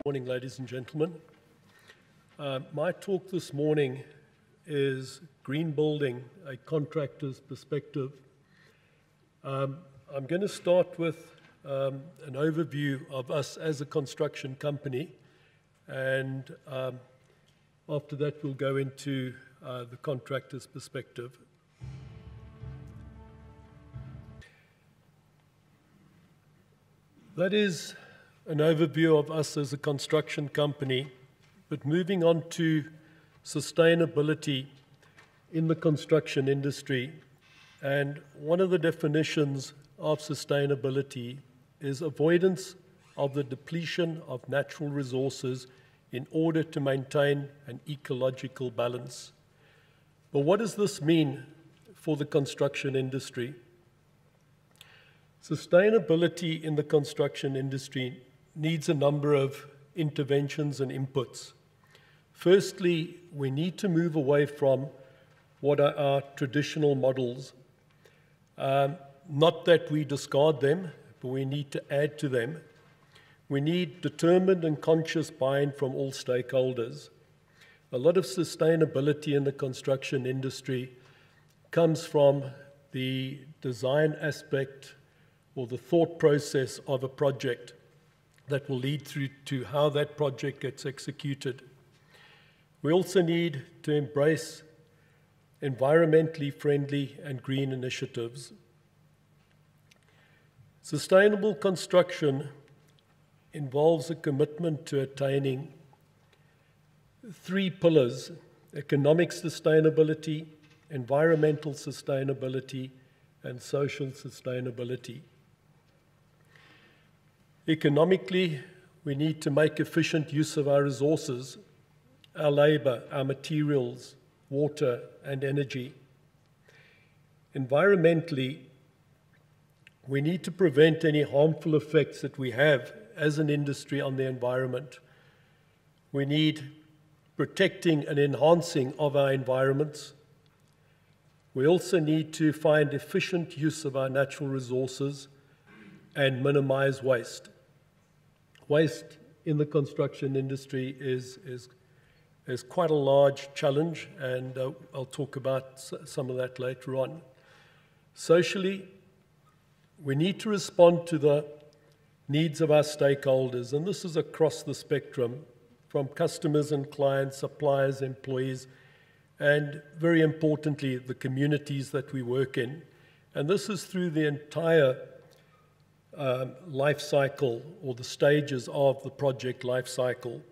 Morning, ladies and gentlemen. My talk this morning is Green Building, a Contractor's Perspective. I'm going to start with an overview of us as a construction company, and after that we'll go into the contractor's perspective. That is an overview of us as a construction company, but moving on to sustainability in the construction industry. And one of the definitions of sustainability is avoidance of the depletion of natural resources in order to maintain an ecological balance. But what does this mean for the construction industry? Sustainability in the construction industry needs a number of interventions and inputs. Firstly, we need to move away from what are our traditional models. Not that we discard them, but we need to add to them. We need determined and conscious buy-in from all stakeholders. A lot of sustainability in the construction industry comes from the design aspect or the thought process of a project that will lead through to how that project gets executed. We also need to embrace environmentally friendly and green initiatives. Sustainable construction involves a commitment to attaining three pillars: economic sustainability, environmental sustainability, and social sustainability. Economically, we need to make efficient use of our resources, our labor, our materials, water, and energy. Environmentally, we need to prevent any harmful effects that we have as an industry on the environment. We need protecting and enhancing of our environments. We also need to find efficient use of our natural resources and minimize waste. Waste in the construction industry is quite a large challenge, and I'll talk about some of that later on. Socially, we need to respond to the needs of our stakeholders, and this is across the spectrum, from customers and clients, suppliers, employees, and very importantly, the communities that we work in. And this is through the entire life cycle, or the stages of the project life cycle.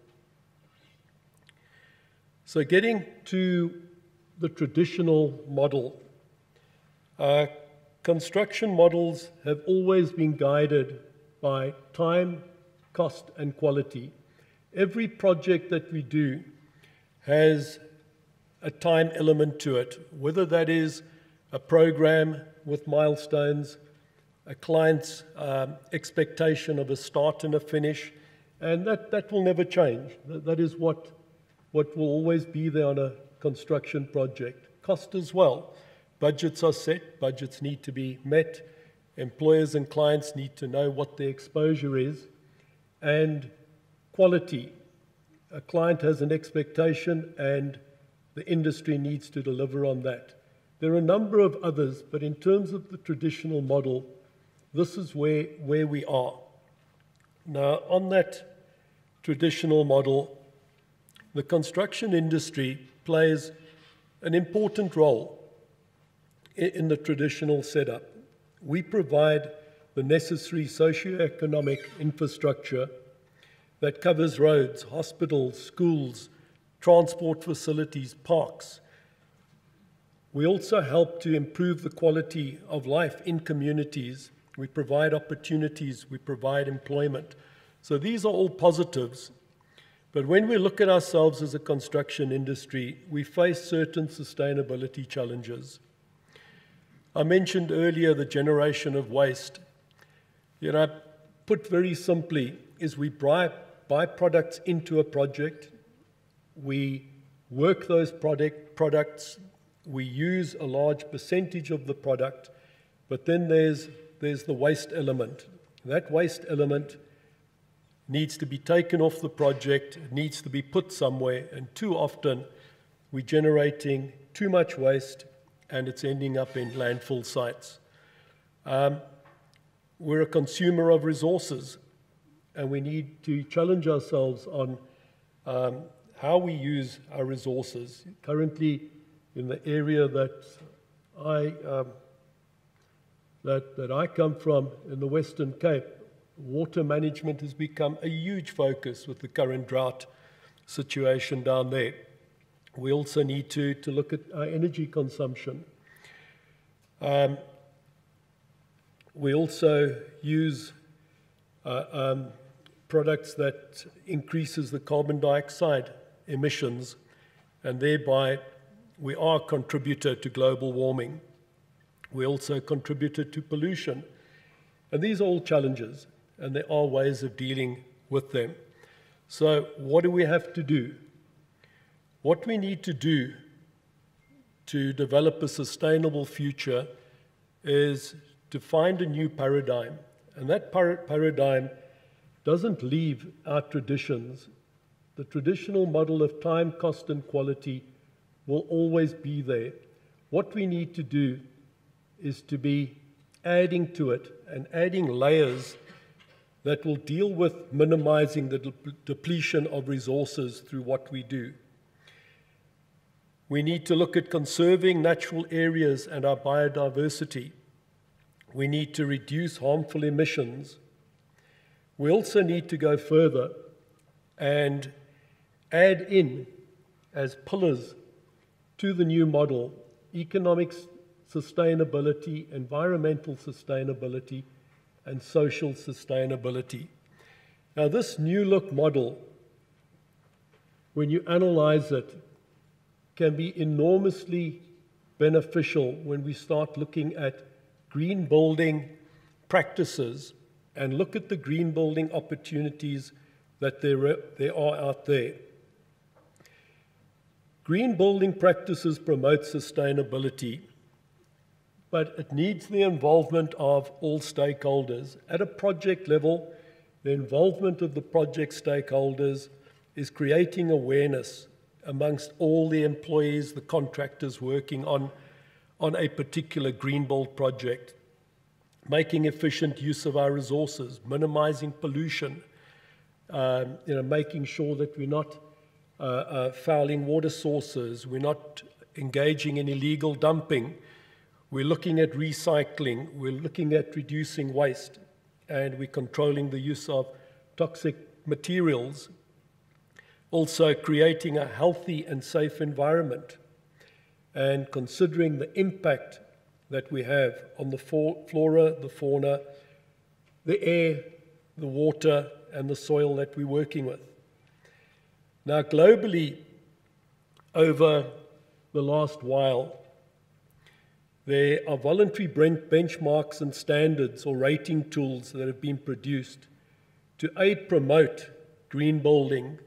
So getting to the traditional model, construction models have always been guided by time, cost, and quality. Every project that we do has a time element to it, whether that is a program with milestones, a client's expectation of a start and a finish, and that will never change. That is what will always be there on a construction project. Cost as well. Budgets are set, budgets need to be met, employers and clients need to know what their exposure is, and quality. A client has an expectation and the industry needs to deliver on that. There are a number of others, but in terms of the traditional model, this is where we are. Now, on that traditional model, the construction industry plays an important role in the traditional setup. We provide the necessary socio-economic infrastructure that covers roads, hospitals, schools, transport facilities, parks. We also help to improve the quality of life in communities. We provide opportunities, we provide employment. So these are all positives. But when we look at ourselves as a construction industry, we face certain sustainability challenges. I mentioned earlier the generation of waste. Put very simply, is we buy products into a project, we work those products, we use a large percentage of the product, but then there's the waste element. That waste element needs to be taken off the project, it needs to be put somewhere, and too often we're generating too much waste and it's ending up in landfill sites. We're a consumer of resources, and we need to challenge ourselves on how we use our resources. Currently, in the area that I come from, in the Western Cape, water management has become a huge focus with the current drought situation down there. We also need to look at our energy consumption. We also use products that increases the carbon dioxide emissions, and thereby we are a contributor to global warming. We also contributed to pollution. And these are all challenges, and there are ways of dealing with them. So what do we have to do? What we need to do to develop a sustainable future is to find a new paradigm. And that paradigm doesn't leave our traditions. The traditional model of time, cost, and quality will always be there. What we need to do is to be adding to it and adding layers that will deal with minimizing the depletion of resources through what we do. We need to look at conserving natural areas and our biodiversity. We need to reduce harmful emissions. We also need to go further and add in, as pillars to the new model, economic sustainability, environmental sustainability, and social sustainability. Now, this new look model, when you analyze it, can be enormously beneficial when we start looking at green building practices and look at the green building opportunities that there are out there. Green building practices promote sustainability, but it needs the involvement of all stakeholders. At a project level, the involvement of the project stakeholders is creating awareness amongst all the employees, the contractors working on a particular green build project, making efficient use of our resources, minimizing pollution, making sure that we're not fouling water sources, we're not engaging in illegal dumping, we're looking at recycling, we're looking at reducing waste, and we're controlling the use of toxic materials. Also creating a healthy and safe environment, and considering the impact that we have on the flora, the fauna, the air, the water, and the soil that we're working with. Now, globally, over the last while, there are voluntary benchmarks and standards or rating tools that have been produced to aid promote green building.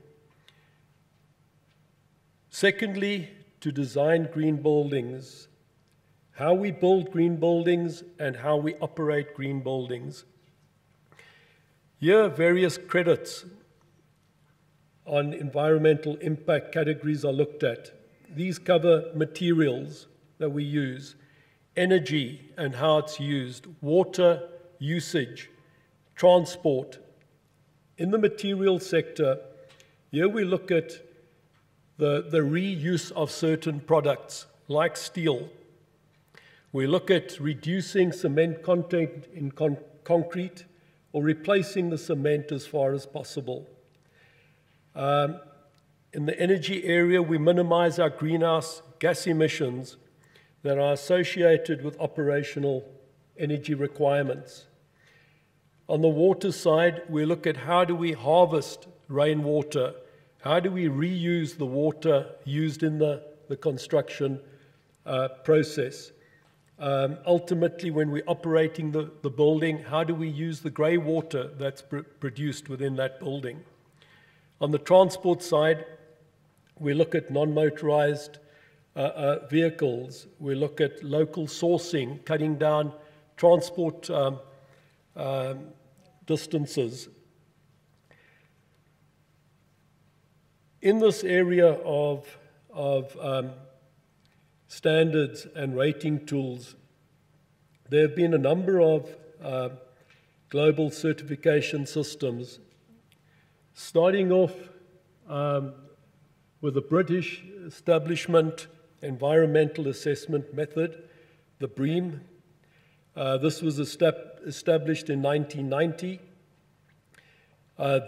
Secondly, to design green buildings, how we build green buildings and how we operate green buildings. Here, various credits on environmental impact categories are looked at. These cover materials that we use, energy and how it's used, water usage, transport. In the material sector, here we look at the reuse of certain products, like steel. We look at reducing cement content in concrete or replacing the cement as far as possible. In the energy area, we minimize our greenhouse gas emissions that are associated with operational energy requirements. On the water side, we look at how do we harvest rainwater. How do we reuse the water used in the construction process? Ultimately, when we're operating the building, how do we use the grey water that's produced within that building? On the transport side, we look at non-motorized vehicles. We look at local sourcing, cutting down transport distances. In this area of standards and rating tools, there have been a number of global certification systems, starting off with the British Establishment Environmental Assessment Method, the BREEAM. This was established in 1990.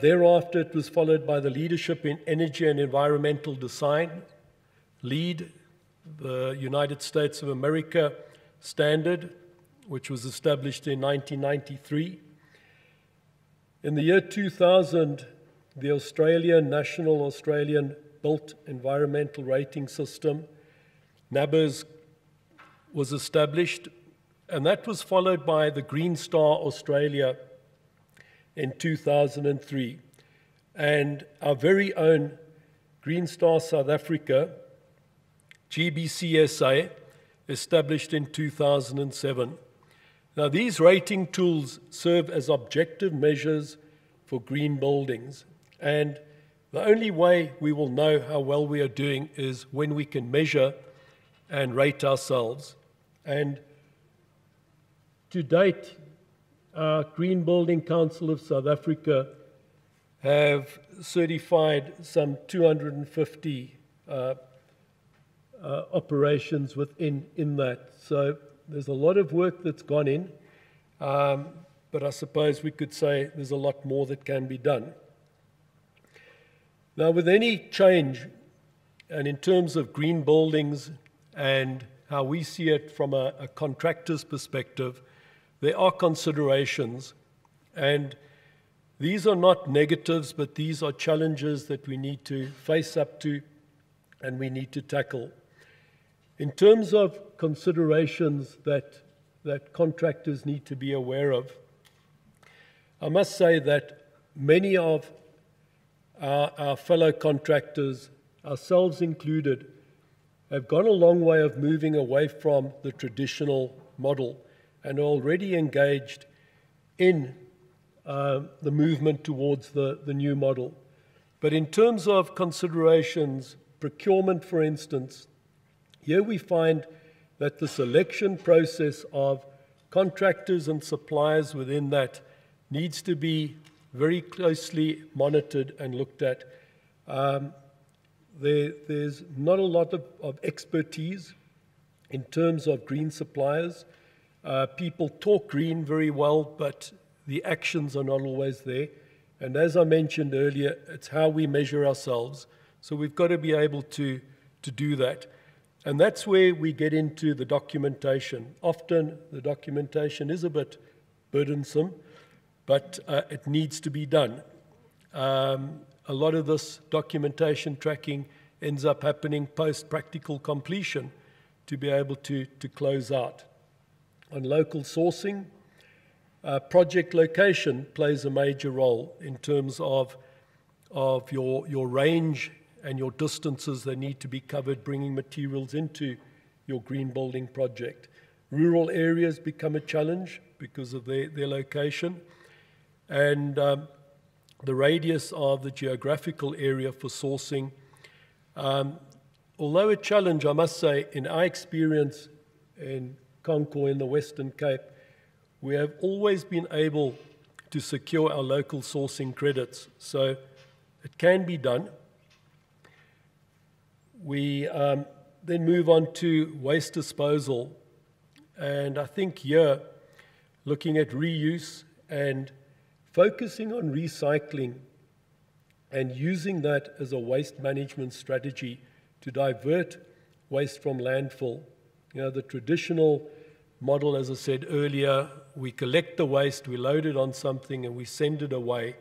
Thereafter, it was followed by the Leadership in Energy and Environmental Design, LEED, the United States of America standard, which was established in 1993. In the year 2000, the National Australian Built Environmental Rating System, NABERS, was established, and that was followed by the Green Star Australia in 2003. And our very own Green Star South Africa, GBCSA, established in 2007. Now, these rating tools serve as objective measures for green buildings, and the only way we will know how well we are doing is when we can measure and rate ourselves. And to date, our Green Building Council of South Africa have certified some 250 operations within that. So there's a lot of work that's gone in, but I suppose we could say there's a lot more that can be done. Now, with any change, and in terms of green buildings and how we see it from a contractor's perspective, there are considerations, and these are not negatives, but these are challenges that we need to face up to and we need to tackle. In terms of considerations that contractors need to be aware of, I must say that many of our fellow contractors, ourselves included, have gone a long way of moving away from the traditional model and are already engaged in the movement towards the new model. But in terms of considerations, procurement, for instance, here we find that the selection process of contractors and suppliers within that needs to be very closely monitored and looked at. There's not a lot of expertise in terms of green suppliers. People talk green very well, but the actions are not always there. And as I mentioned earlier, it's how we measure ourselves. So we've got to be able to do that. And that's where we get into the documentation. Often the documentation is a bit burdensome, but it needs to be done. A lot of this documentation tracking ends up happening post-practical completion to be able to close out. On local sourcing, project location plays a major role in terms of your range and your distances that need to be covered, bringing materials into your green building project. Rural areas become a challenge because of their location, and the radius of the geographical area for sourcing. Although a challenge, I must say, in our experience in Concor in the Western Cape, we have always been able to secure our local sourcing credits, so it can be done. We then move on to waste disposal, and I think here, looking at reuse and focusing on recycling and using that as a waste management strategy to divert waste from landfill. You know, the traditional model, as I said earlier, we collect the waste, we load it on something, and we send it away,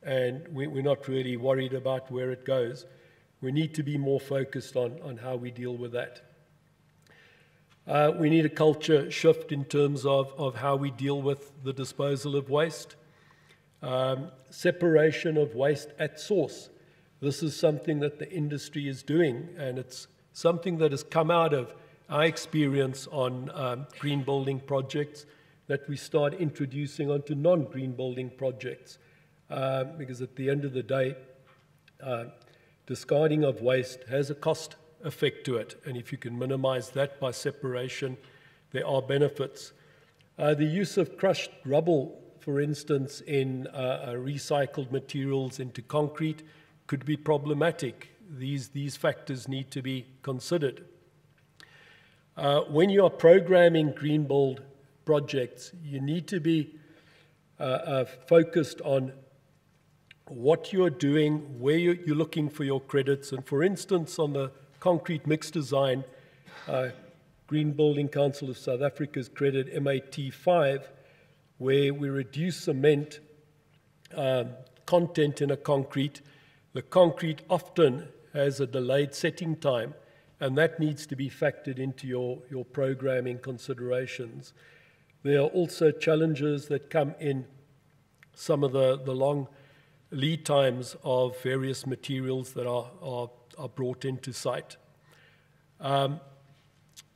and we're not really worried about where it goes. We need to be more focused on how we deal with that. We need a culture shift in terms of how we deal with the disposal of waste. Separation of waste at source. This is something that the industry is doing, and it's something that has come out of our experience on green building projects that we start introducing onto non-green building projects. Because at the end of the day, discarding of waste has a cost effect to it, and if you can minimize that by separation, there are benefits. The use of crushed rubble, for instance, in recycled materials into concrete could be problematic. These factors need to be considered. When you are programming green build projects, you need to be focused on what you're doing, where you're looking for your credits. And for instance, on the concrete mix design, Green Building Council of South Africa's credit MAT5, where we reduce cement content in a concrete. The concrete often has a delayed setting time, and that needs to be factored into your programming considerations. There are also challenges that come in some of the long lead times of various materials that are brought into site.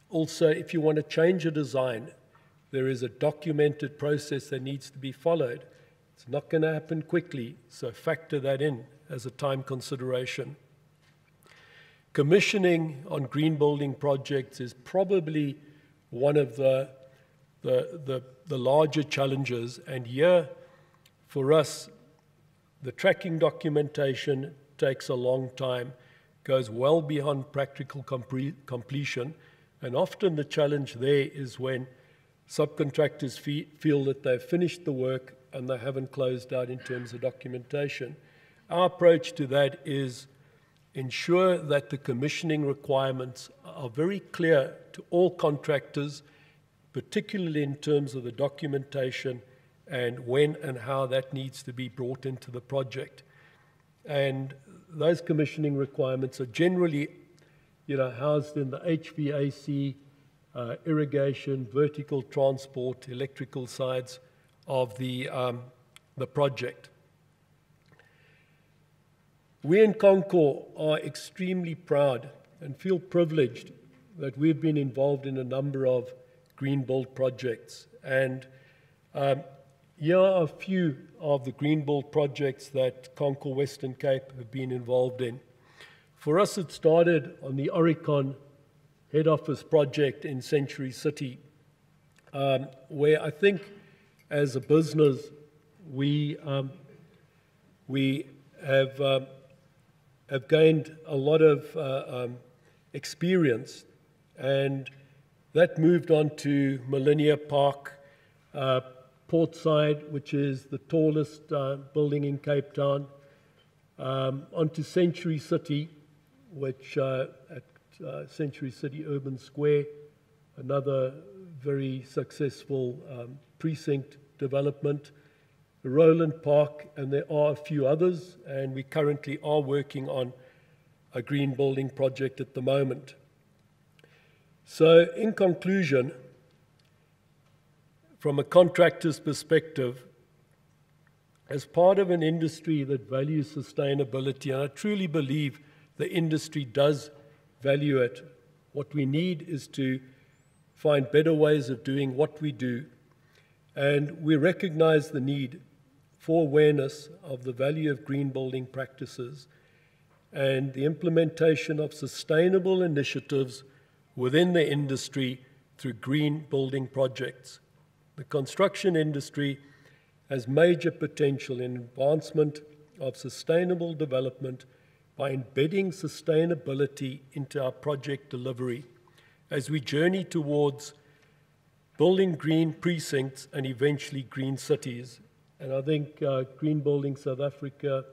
Also, if you want to change a design, there is a documented process that needs to be followed. It's not going to happen quickly, so factor that in as a time consideration. Commissioning on green building projects is probably one of the larger challenges, and here for us, the tracking documentation takes a long time, goes well beyond practical completion, and often the challenge there is when subcontractors feel that they've finished the work and they haven't closed out in terms of documentation. Our approach to that is ensure that the commissioning requirements are very clear to all contractors, particularly in terms of the documentation and when and how that needs to be brought into the project. And those commissioning requirements are generally, housed in the HVAC, irrigation, vertical transport, electrical sides of the project. We in Concor are extremely proud and feel privileged that we've been involved in a number of green build projects. And here are a few of the green build projects that Concor Western Cape have been involved in. For us, it started on the Oricon head office project in Century City, where I think as a business we have gained a lot of experience, and that moved on to Millennia Park, Portside, which is the tallest building in Cape Town, onto Century City, which at Century City Urban Square, another very successful precinct development, the Roland Park, and there are a few others, and we currently are working on a green building project at the moment. So in conclusion, from a contractor's perspective, as part of an industry that values sustainability, and I truly believe the industry does value it, what we need is to find better ways of doing what we do, and we recognize the need for awareness of the value of green building practices and the implementation of sustainable initiatives within the industry through green building projects. The construction industry has major potential in advancement of sustainable development by embedding sustainability into our project delivery as we journey towards building green precincts and eventually green cities. And I think Green Building South Africa,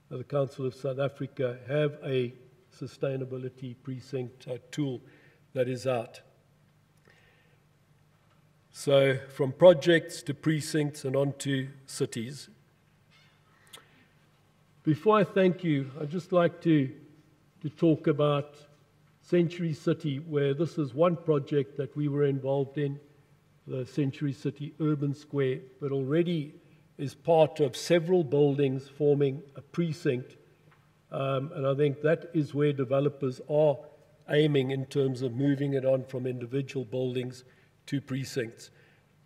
the Council of South Africa, have a sustainability precinct tool that is out. So from projects to precincts and on to cities. Before I thank you, I'd just like to talk about Century City, where this is one project that we were involved in, the Century City Urban Square, but already is part of several buildings forming a precinct. And I think that is where developers are aiming in terms of moving it on from individual buildings to precincts.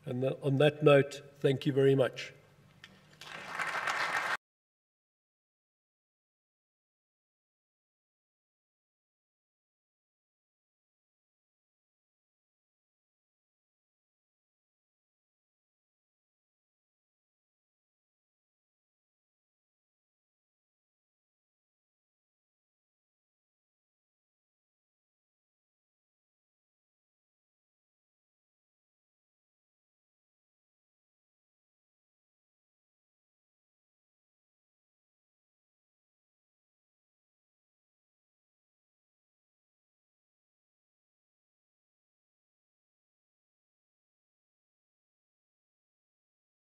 And on that note, thank you very much.